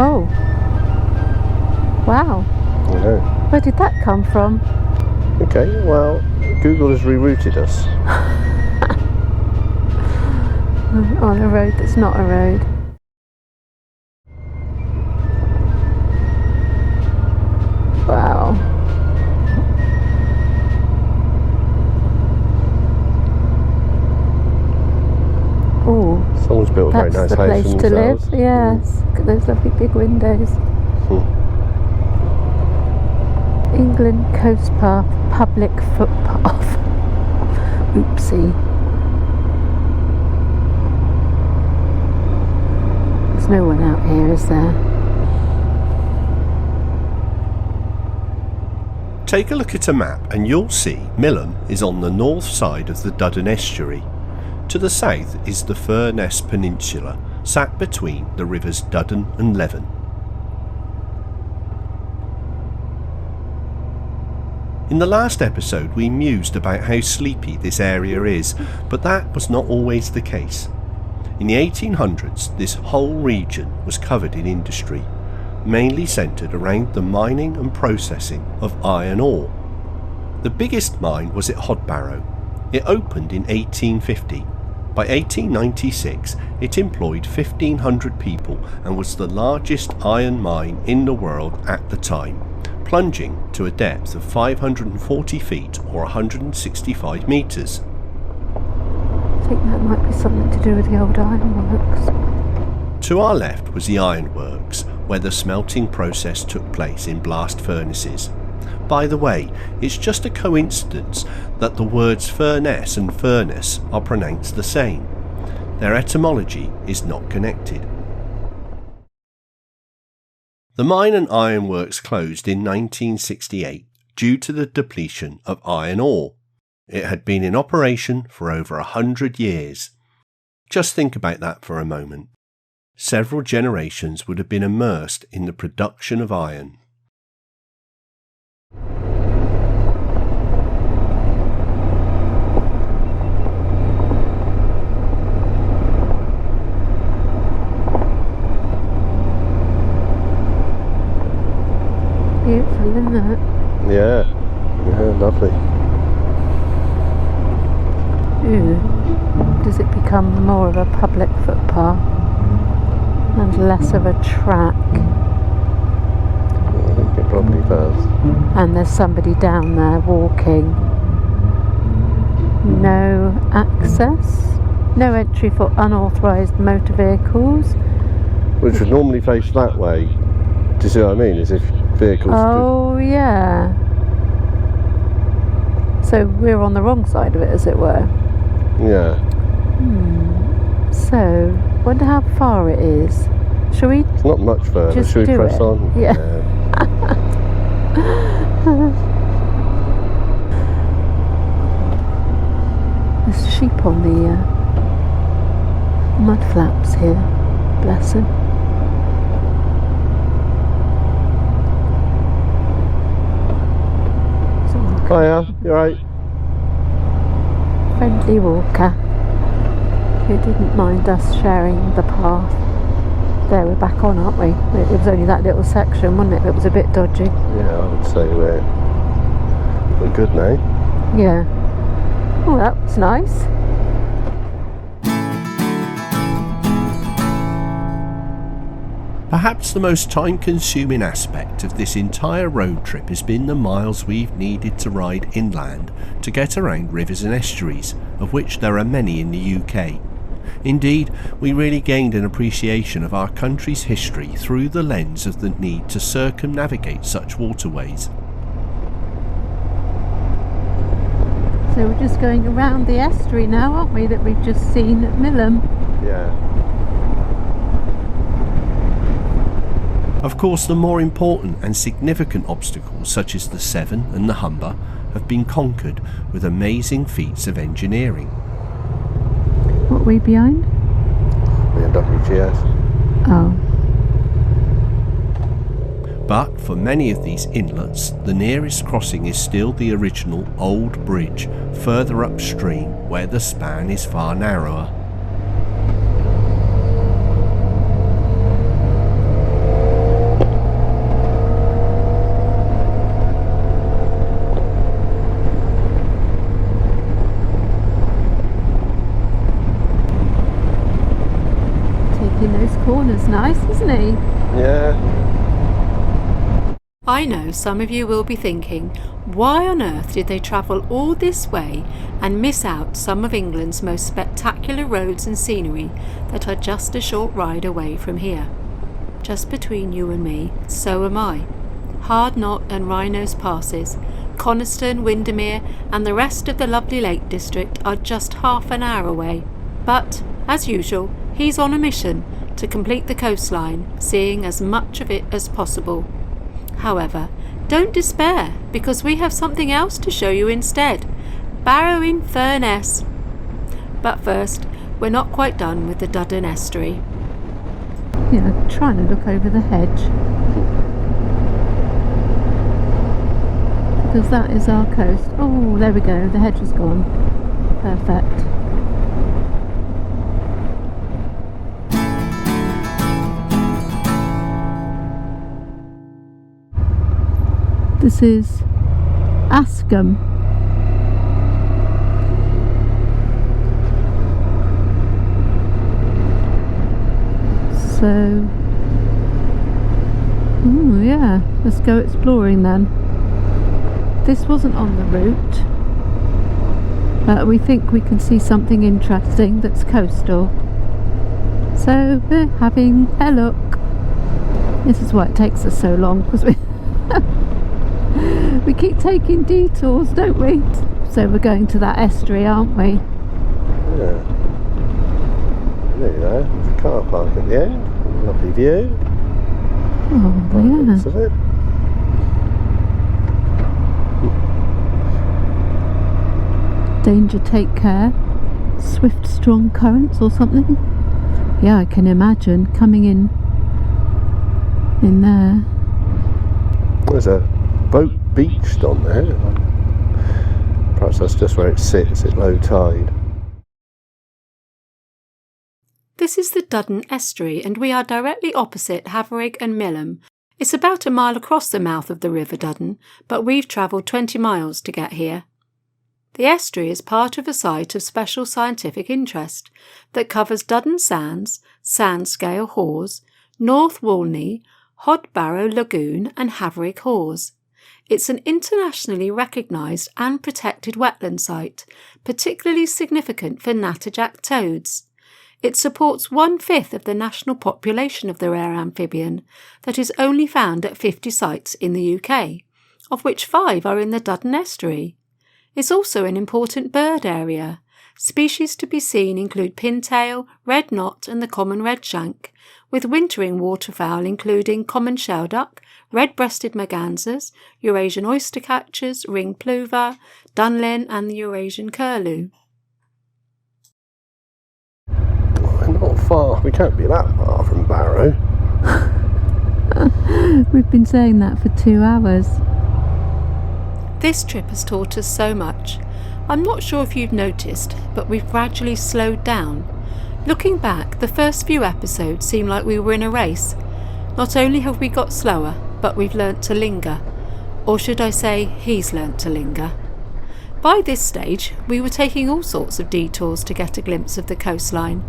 Oh. Wow. I know. Where did that come from? Okay, well, Google has rerouted us. On a road that's not a road. Wow. Oh, Someone's built a very nice that's the house place for to live. themselves. Yes, look at those lovely big windows. England Coast Path public footpath. Oopsie. There's no one out here, is there? Take a look at a map and you'll see Millom is on the north side of the Duddon Estuary. To the south is the Furness Peninsula, sat between the rivers Duddon and Leven. In the last episode we mused about how sleepy this area is, but that was not always the case. In the 1800s this whole region was covered in industry, mainly centred around the mining and processing of iron ore. The biggest mine was at Hodbarrow. It opened in 1850. By 1896 it employed 1,500 people and was the largest iron mine in the world at the time, plunging to a depth of 540 feet or 165 metres. I think that might be something to do with the old ironworks. To our left was the Ironworks, where the smelting process took place in blast furnaces. By the way, it's just a coincidence that the words furnace and furnace are pronounced the same. Their etymology is not connected. The mine and ironworks closed in 1968 due to the depletion of iron ore. It had been in operation for over 100 years. Just think about that for a moment. Several generations would have been immersed in the production of iron. Beautiful, isn't it? Yeah, lovely. Ooh. Does it become more of a public footpath and less of a track? I think it probably does. And there's somebody down there walking. No access, no entry for unauthorised motor vehicles. Which would normally face that way. Do you see what I mean? As if vehicles Oh yeah. So we're on the wrong side of it, as it were. Yeah. So, wonder how far it is. Shall we? It's not much further. Just Should we do press it? on? Yeah. There's sheep on the mud flaps here. Bless them. Hiya, you alright? Friendly walker who didn't mind us sharing the path. There, we're back on, aren't we? It was only that little section, wasn't it, that was a bit dodgy. Yeah, I would say we're good now. Yeah. Oh, that was nice. Perhaps the most time-consuming aspect of this entire road trip has been the miles we've needed to ride inland to get around rivers and estuaries, of which there are many in the UK. Indeed, we really gained an appreciation of our country's history through the lens of the need to circumnavigate such waterways. So we're just going around the estuary now, aren't we, that we've just seen at Millom? Yeah. Of course, the more important and significant obstacles such as the Severn and the Humber have been conquered with amazing feats of engineering. What are we behind? WGS. Oh. But for many of these inlets, the nearest crossing is still the original old bridge further upstream where the span is far narrower. making those corners nice, isn't he? Yeah. I know some of you will be thinking, why on earth did they travel all this way and miss out some of England's most spectacular roads and scenery that are just a short ride away from here? Just between you and me, so am I. Hardknot and Wrynose Passes, Coniston, Windermere and the rest of the lovely Lake District are just half an hour away. But, as usual, he's on a mission to complete the coastline, seeing as much of it as possible. However, don't despair, because we have something else to show you instead. Barrow-in-Furness. But first, we're not quite done with the Duddon Estuary. Yeah, trying to look over the hedge. Because that is our coast. Oh, there we go, the hedge is gone. Perfect. This is Askem. So, yeah, let's go exploring then. This wasn't on the route, but we think we can see something interesting that's coastal. So we're having a look. This is why it takes us so long, because we keep taking detours, don't we? So we're going to that estuary, aren't we? Yeah. There you go. There's a car park at the end. Lovely view. Oh, yeah. Of it. Danger, take care. Swift, strong currents or something. Yeah, I can imagine coming in there. There's a boat beached on there. Perhaps that's just where it sits at low tide. This is the Duddon Estuary, and we are directly opposite Havering and Millom. It's about a mile across the mouth of the River Duddon, but we've travelled 20 miles to get here. The estuary is part of a site of special scientific interest that covers Duddon Sands, Sandscale Hawes, North Walney, Hodbarrow Lagoon and Havering Hawes. It's an internationally recognised and protected wetland site, particularly significant for natterjack toads. It supports 1/5 of the national population of the rare amphibian that is only found at 50 sites in the UK, of which 5 are in the Duddon Estuary. It's also an important bird area. Species to be seen include pintail, red knot and the common redshank, with wintering waterfowl including common shelduck, red-breasted mergansers, Eurasian oystercatchers, ring plover, dunlin and the Eurasian curlew. Not far. We can't be that far from Barrow. We've been saying that for 2 hours. This trip has taught us so much. I'm not sure if you've noticed, but we've gradually slowed down. Looking back, the first few episodes seem like we were in a race. Not only have we got slower, but we've learnt to linger. Or should I say, he's learnt to linger. By this stage, we were taking all sorts of detours to get a glimpse of the coastline.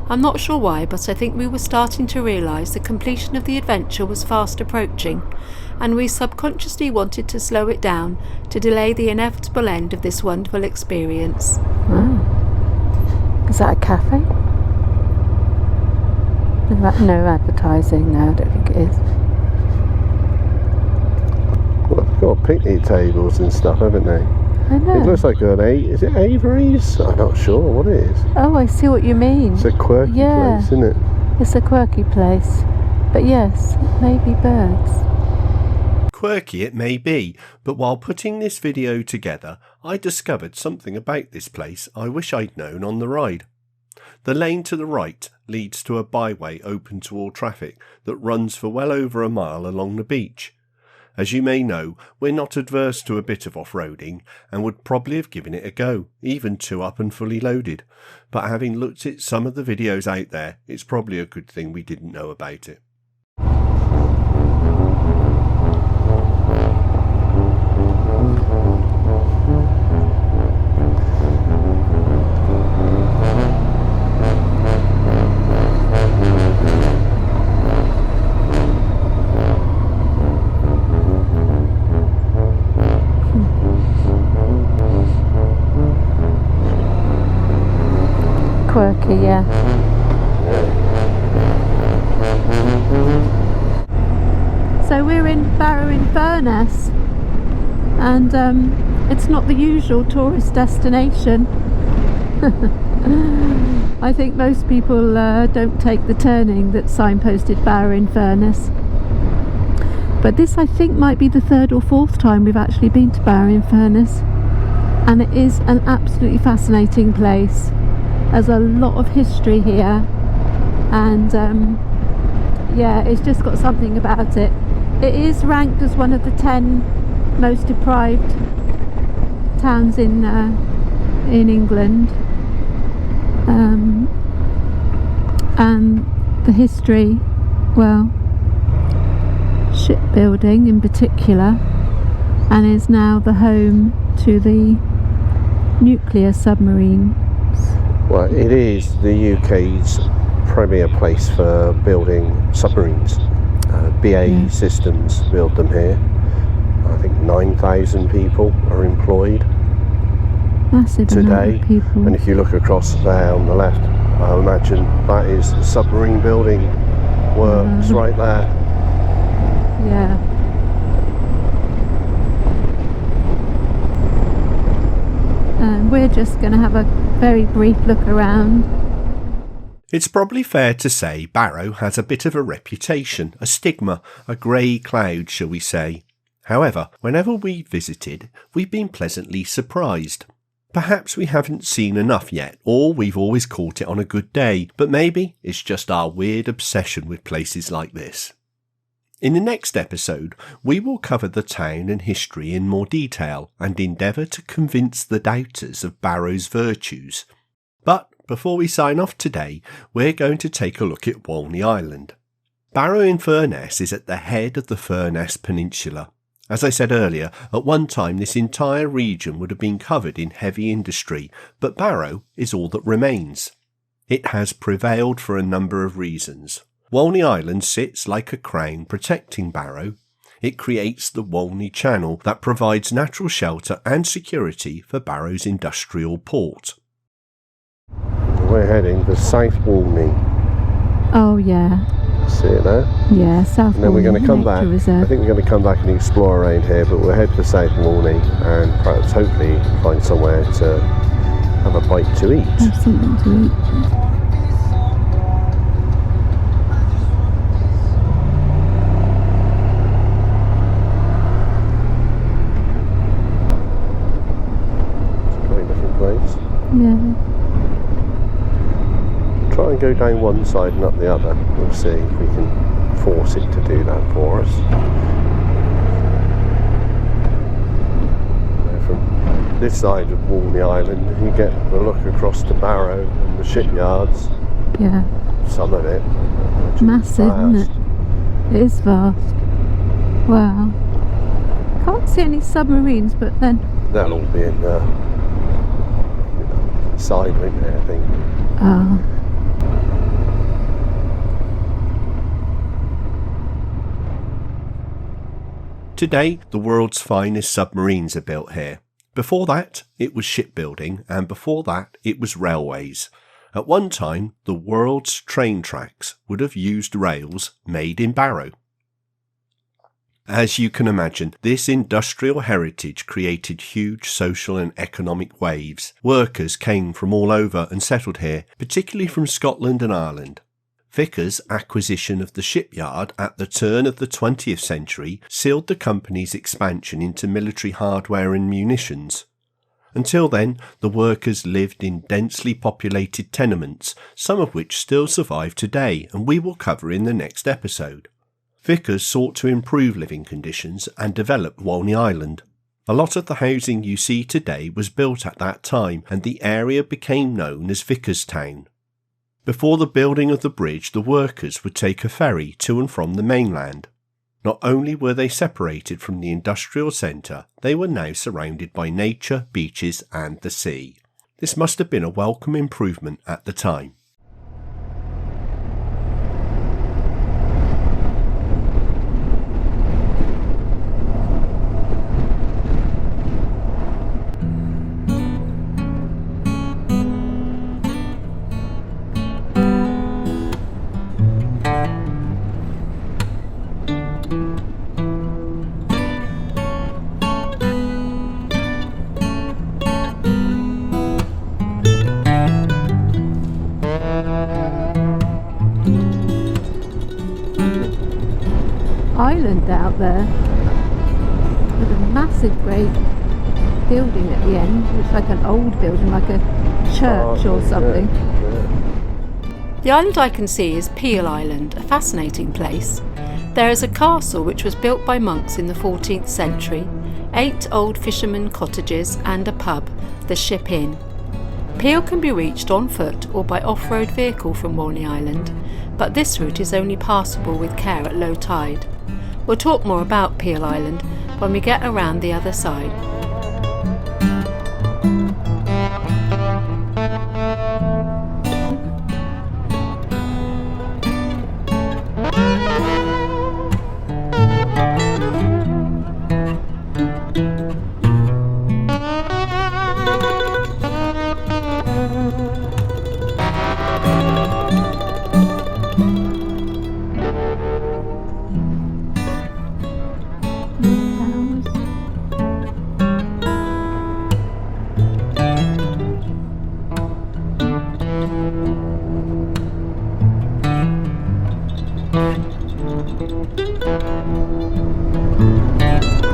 I'm not sure why, but I think we were starting to realise the completion of the adventure was fast approaching, and we subconsciously wanted to slow it down to delay the inevitable end of this wonderful experience. Oh. Is that a cafe? No advertising, no, I don't think it is. Well, they've got picnic tables and stuff, haven't they? I know. It looks like is it Avery's? I'm not sure what it is. Oh, I see what you mean. It's a quirky place, isn't it? It's a quirky place. But yes, it may be birds. Quirky it may be, but while putting this video together, I discovered something about this place I wish I'd known on the ride. The lane to the right leads to a byway open to all traffic that runs for well over a mile along the beach. As you may know, we're not adverse to a bit of off-roading and would probably have given it a go, even 2 up and fully loaded. But having looked at some of the videos out there, it's probably a good thing we didn't know about it. Yeah. So we're in Barrow-in-Furness, and it's not the usual tourist destination. I think most people don't take the turning that's signposted Barrow-in-Furness. But this, I think, might be the 3rd or 4th time we've actually been to Barrow-in-Furness, and it is an absolutely fascinating place. There's a lot of history here, and yeah, it's just got something about it. It is ranked as one of the 10 most deprived towns in England, and the history, well, shipbuilding in particular, and is now the home to the nuclear submarines. Well, it is the UK's premier place for building submarines. BAE Systems build them here. I think 9,000 people are employed. Massive today. Amount of people. And if you look across there on the left, I imagine that is submarine building works right there. Yeah. And we're just going to have a very brief look around. It's probably fair to say Barrow has a bit of a reputation, a stigma, a grey cloud, shall we say. However, whenever we visited, we've been pleasantly surprised. Perhaps we haven't seen enough yet, or we've always caught it on a good day, but maybe it's just our weird obsession with places like this. In the next episode, we will cover the town and history in more detail and endeavour to convince the doubters of Barrow's virtues. But before we sign off today, we're going to take a look at Walney Island. Barrow-in-Furness is at the head of the Furness Peninsula. As I said earlier, at one time this entire region would have been covered in heavy industry, but Barrow is all that remains. It has prevailed for a number of reasons. Walney Island sits like a crown protecting Barrow. It creates the Walney Channel that provides natural shelter and security for Barrow's industrial port. We're heading to South Walney. Oh yeah. See it there? Yeah, South Walney. And then we're going to come back. Reserve. I think we're going to come back and explore around here, but we'll head to South Walney and perhaps hopefully find somewhere to have a bite to eat. Have something to eat. It's a very different place. Yeah. Try and go down one side and up the other. We'll see if we can force it to do that for us. From this side of Walney Island, you get the look across to Barrow and the shipyards. Yeah. Some of it. Massive, isn't it? It is vast. Wow. Can't see any submarines, but then... That'll all be in the side, won't it, I think. Oh. Today, the world's finest submarines are built here. Before that, it was shipbuilding, and before that, it was railways. At one time, the world's train tracks would have used rails made in Barrow. As you can imagine, this industrial heritage created huge social and economic waves. Workers came from all over and settled here, particularly from Scotland and Ireland. Vickers' acquisition of the shipyard at the turn of the 20th century sealed the company's expansion into military hardware and munitions. Until then, the workers lived in densely populated tenements, some of which still survive today, and we will cover in the next episode. Vickers sought to improve living conditions and developed Walney Island. A lot of the housing you see today was built at that time, and the area became known as Vickerstown. Before the building of the bridge, the workers would take a ferry to and from the mainland. Not only were they separated from the industrial centre, they were now surrounded by nature, beaches and the sea. This must have been a welcome improvement at the time. island out there with a massive great building at the end. It's like an old building, like a church or something. The island I can see is Peel Island, a fascinating place. There is a castle which was built by monks in the 14th century, 8 old fishermen cottages and a pub, the Ship Inn. Peel can be reached on foot or by off-road vehicle from Walney Island, but this route is only passable with care at low tide. We'll talk more about Peel Island when we get around the other side.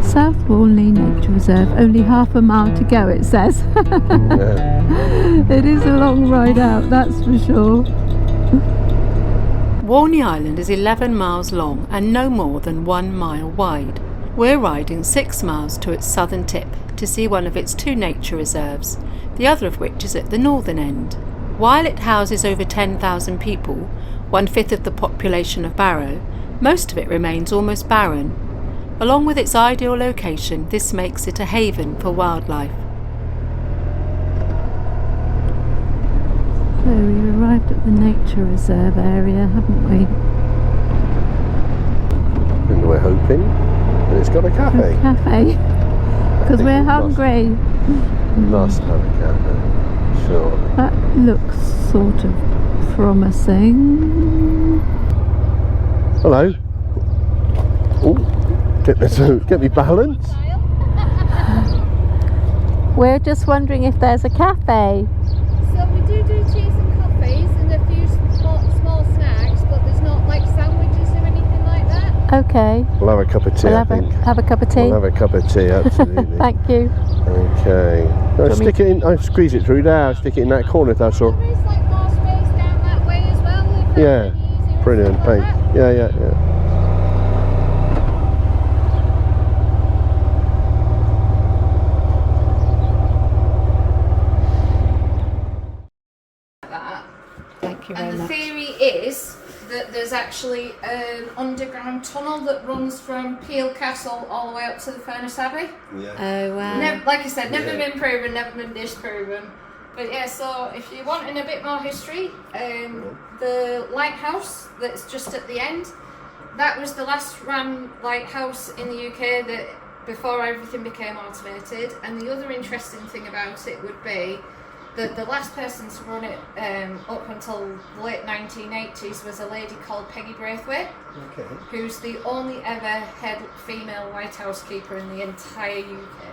South Walney Nature Reserve, only half a mile to go, it says. It is a long ride out, that's for sure. Walney Island is 11 miles long and no more than 1 mile wide. We're riding 6 miles to its southern tip to see one of its 2 nature reserves, the other of which is at the northern end. While it houses over 10,000 people, 1/5 of the population of Barrow, most of it remains almost barren. Along with its ideal location, this makes it a haven for wildlife. So we arrived at the nature reserve area, haven't we? And we're hoping that it's got a cafe. A cafe, because we're hungry. Must have a cafe, sure. That looks sort of promising. Hello. Oh, get me balance. We're just wondering if there's a cafe. So we do teas and coffees and a few small snacks, but there's not like sandwiches or anything like that. Okay. We'll have a cup of tea, We'll I think. have a cup of tea. We'll have a cup of tea, absolutely. Thank you. Okay. No, stick it in, I squeeze it through there, stick it in that corner if that's all. There is like more space down that way as well. If Yeah, brilliant, like thanks. Yeah. Thank you very And the much. theory is that there's actually an underground tunnel that runs from Peel Castle all the way up to the Furness Abbey. Yeah. Oh wow. Like I said, never Yeah. been proven, never been disproven. But yeah, so if you're wanting a bit more history, the lighthouse that's just at the end, that was the last ran lighthouse in the UK that before everything became automated. And the other interesting thing about it would be that the last person to run it up until the late 1980s was a lady called Peg Braithwaite, Okay. who's the only ever head female lighthouse keeper in the entire UK.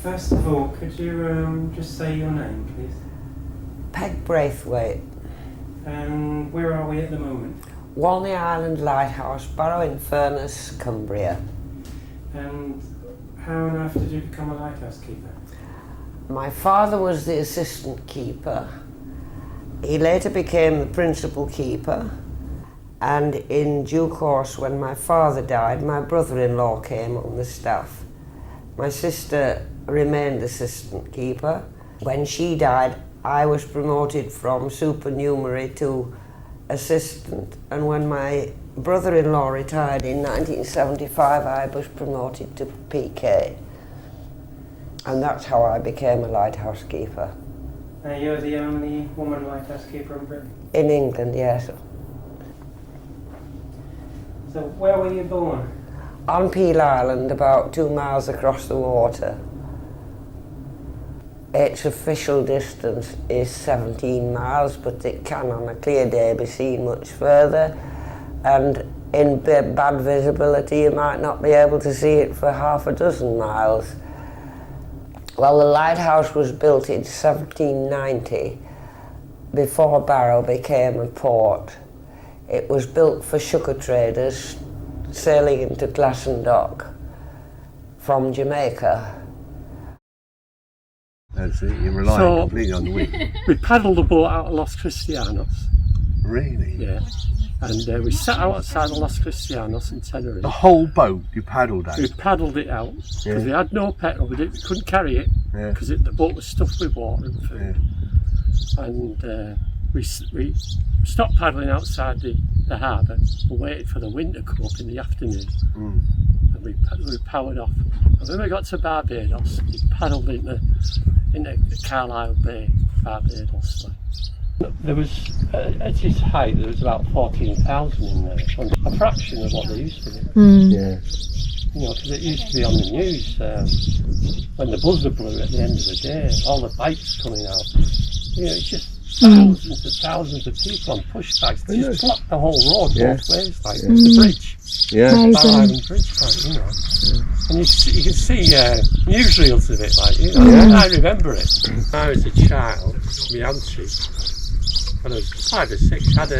First of all, could you just say your name, please? Peg Braithwaite, And where are we at the moment? Walney Island Lighthouse, Barrow-in-Furness, Cumbria. And how on earth did you become a lighthouse keeper? My father was the assistant keeper. He later became the principal keeper, and in due course, when my father died, my brother-in-law came on the staff. My sister remained assistant keeper. When she died, I was promoted from supernumerary to assistant, and when my brother-in-law retired in 1975, I was promoted to PK. And that's how I became a lighthouse keeper. You're the only woman lighthouse keeper in Britain. In England, yes. So where were you born? On Peel Island, about 2 miles across the water. Its official distance is 17 miles, but it can on a clear day be seen much further, and in bad visibility you might not be able to see it for half a dozen miles. Well, the lighthouse was built in 1790, before Barrow became a port. It was built for sugar traders sailing into Glasson Dock from Jamaica. That's it, you rely completely on the wind. We paddled the boat out of Los Cristianos. Really? Yeah. And we sat outside of Los Cristianos in Tenerife. The whole boat you paddled out? We paddled it out because we had no petrol. We couldn't carry it because the boat was stuffed with water and food. Yeah. And we stopped paddling outside the harbour. We waited for the wind to come up in the afternoon. And we powered off. And when we got to Barbados, we paddled into Carlisle Bay, Barbados. There was, at its height, there was about 14,000 in there, a fraction of what there used to be. Yeah. You know, because it used to be on the news when the buzzer blew at the end of the day, all the bikes coming out. You know, it's just thousands and thousands of people on push bikes. They just blocked the whole road both ways, like the bridge. Yeah. Barrow-in-Furness bridge, like, you know. And you can see newsreels of it, like, you know. I remember it. When I was a child, my auntie, when I was 5 or 6, had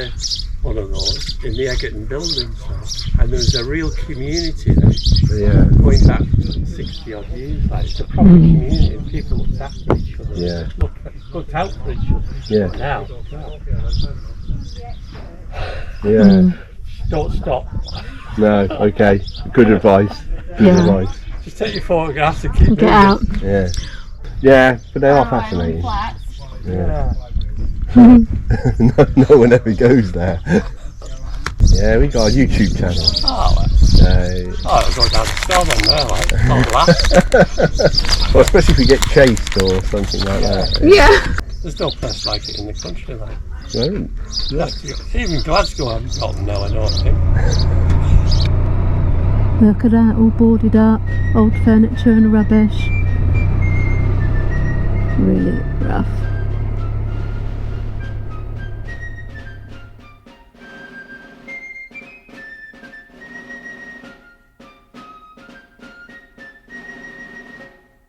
one of those in the Egerton building, and there was a real community there, going back 60 odd years. Like, it's a proper community, and people looked after each other, looked out for each other. Yeah. But now, don't stop. No, okay. Good advice. Good advice. Just take your photographs and keep moving. Get out. Yeah. Yeah, but they are fascinating. Yeah. no one ever goes there. Yeah, we got a YouTube channel. It'll go down the storm on there, like, not laugh. Well, especially if we get chased or something like that. Yeah. There's no place like it in the country, like. No. Even Glasgow hasn't got them now, I don't think. Look at that, all boarded up, old furniture and rubbish. Really rough.